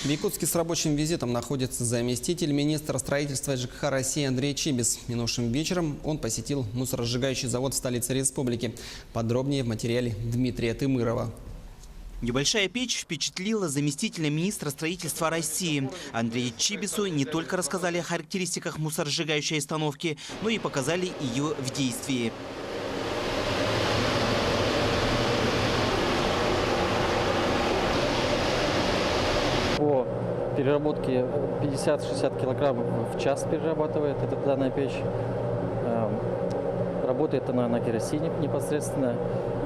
В Якутске с рабочим визитом находится заместитель министра строительства и ЖКХ России Андрей Чибис. Минувшим вечером он посетил мусоросжигающий завод в столице республики. Подробнее в материале Дмитрия Тымырова. Небольшая печь впечатлила заместителя министра строительства России. Андрею Чибису не только рассказали о характеристиках мусоросжигающей установки, но и показали ее в действии. По переработке 50-60 килограмм в час перерабатывает эта данная печь. Работает она на керосине непосредственно.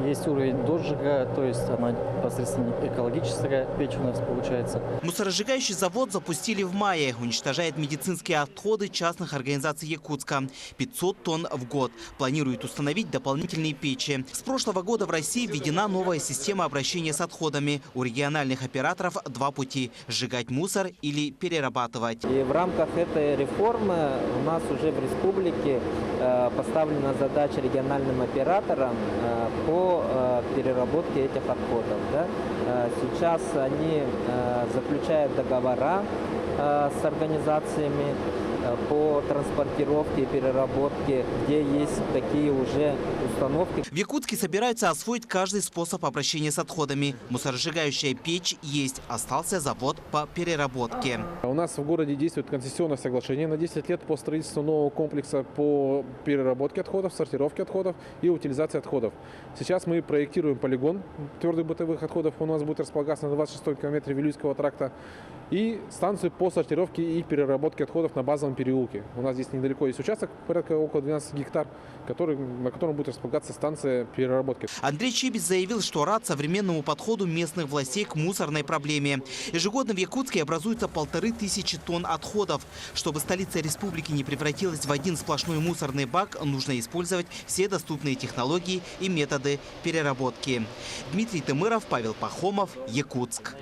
Есть уровень дожига, то есть она непосредственно экологическая печь у нас получается. Мусоросжигающий завод запустили в мае. Уничтожает медицинские отходы частных организаций Якутска. 500 тонн в год. Планирует установить дополнительные печи. С прошлого года в России введена новая система обращения с отходами. У региональных операторов два пути – сжигать мусор или перерабатывать. И в рамках этой реформы у нас уже в республике поставлена задача региональным операторам по переработке этих отходов. Да? Сейчас они заключают договора с организациями по транспортировке и переработке, где есть такие уже установки. В Якутске собираются освоить каждый способ обращения с отходами. Мусоросжигающая печь есть. Остался завод по переработке. У нас в городе действует концессионное соглашение на 10 лет по строительству нового комплекса по переработке отходов, сортировке отходов и утилизации отходов. Сейчас мы проектируем полигон твердых бытовых отходов. У нас будет располагаться на 26-м километре Вилюйского тракта. И станцию по сортировке и переработке отходов на базовом переулке. У нас здесь недалеко есть участок, порядка около 12 гектар, на котором будет располагаться станция переработки. Андрей Чибис заявил, что рад современному подходу местных властей к мусорной проблеме. Ежегодно в Якутске образуется 1500 тонн отходов. Чтобы столица республики не превратилась в один сплошной мусорный бак, нужно использовать все доступные технологии и методы переработки. Дмитрий Тымыров, Павел Пахомов, Якутск.